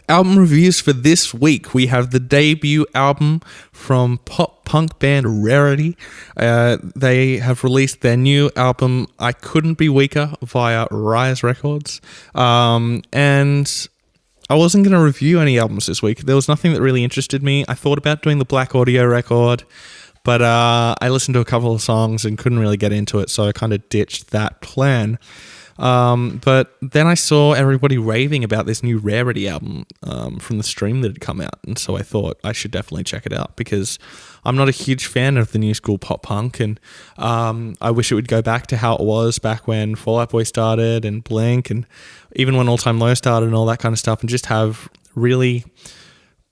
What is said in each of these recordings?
Album reviews for this week. We have the debut album from pop punk band Rarity. They have released their new album, I Couldn't Be Weaker, via Rise Records. And I wasn't going to review any albums this week. There was nothing that really interested me. I thought about doing the Black Audio record, but I listened to a couple of songs and couldn't really get into it, so I kind of ditched that plan. But then I saw everybody raving about this new Rarity album from the stream that had come out, and so I thought I should definitely check it out because I'm not a huge fan of the new school pop punk, and I wish it would go back to how it was back when Fall Out Boy started and Blink, and even when All Time Low started and all that kind of stuff, and just have really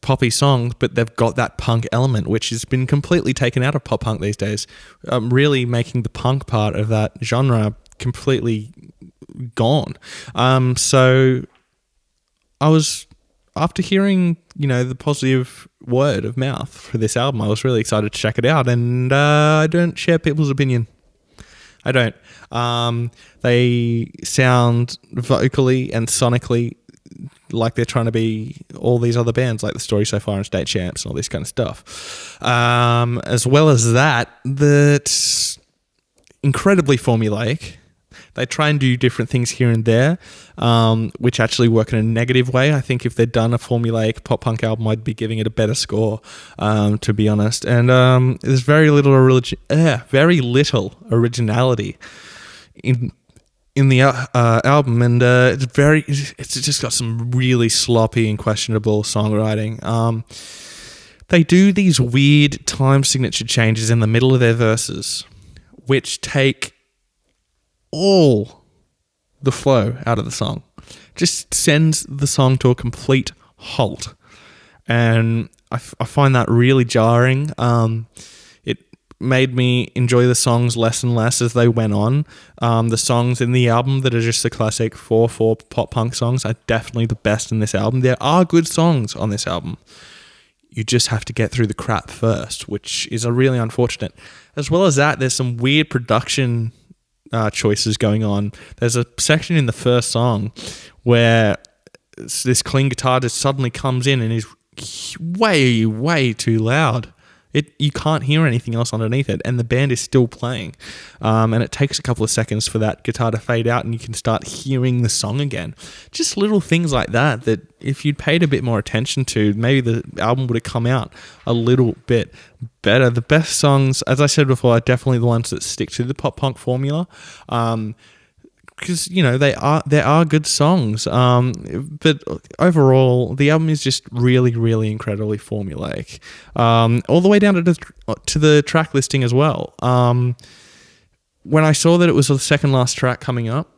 poppy songs, but they've got that punk element, which has been completely taken out of pop punk these days, really making the punk part of that genre completely gone. So I was, after hearing, the positive word of mouth for this album, I was really excited to check it out, and I don't share people's opinion. I don't. They sound vocally and sonically like they're trying to be all these other bands, like The Story So Far and State Champs and all this kind of stuff. As well as that's incredibly formulaic. They try and do different things here and there, which actually work in a negative way. I think if they'd done a formulaic pop-punk album, I'd be giving it a better score, to be honest. And there's very little originality in the album, and it's just got some really sloppy and questionable songwriting. They do these weird time signature changes in the middle of their verses, which take all the flow out of the song, just sends the song to a complete halt, and I find that really jarring. It made me enjoy the songs less and less as they went on. The songs in the album that are just the classic 4/4 pop punk songs are definitely the best in this album. There are good songs on this album. You just have to get through the crap first, which is really unfortunate. As well as that, there's some weird production choices going on. There's a section in the first song where this clean guitar just suddenly comes in and is way, way too loud. You can't hear anything else underneath it, and the band is still playing. And it takes a couple of seconds for that guitar to fade out and you can start hearing the song again. Just little things like that if you'd paid a bit more attention to, maybe the album would have come out a little bit better. The best songs, as I said before, are definitely the ones that stick to the pop-punk formula. Because there are good songs, but overall the album is just really, really incredibly formulaic, all the way down to the track listing as well. When I saw that it was the second last track coming up,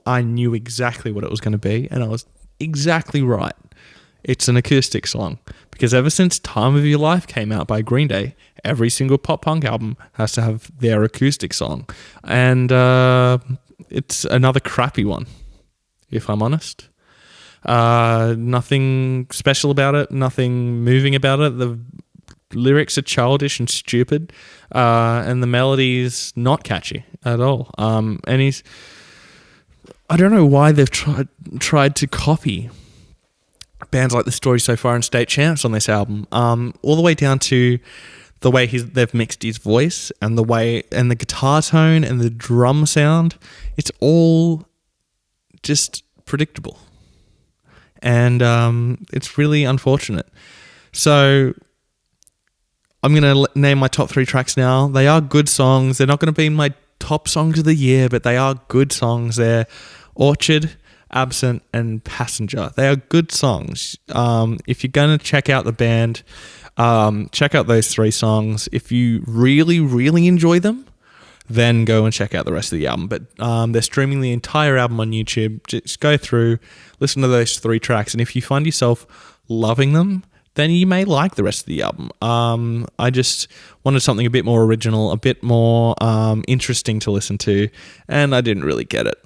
I knew exactly what it was going to be, and I was exactly right. It's an acoustic song, because ever since Time of Your Life came out by Green Day, every single pop-punk album has to have their acoustic song. And it's another crappy one, if I'm honest. Nothing special about it, nothing moving about it. The lyrics are childish and stupid, and the melody is not catchy at all. And I don't know why they've tried to copy bands like The Story So Far and State Champs on this album, all the way down to the way they've mixed his voice and the guitar tone and the drum sound. It's all just predictable, and it's really unfortunate. So I'm going to name my top 3 tracks now. They are good songs. They're not going to be my top songs of the year, but they are good songs. They're Orchid, Absent, and Passenger. They are good songs. If you're going to check out the band, check out those 3 songs. If you really, really enjoy them, then go and check out the rest of the album. But they're streaming the entire album on YouTube. Just go through, listen to those 3 tracks, and if you find yourself loving them, then you may like the rest of the album. I just wanted something a bit more original, a bit more interesting to listen to, and I didn't really get it.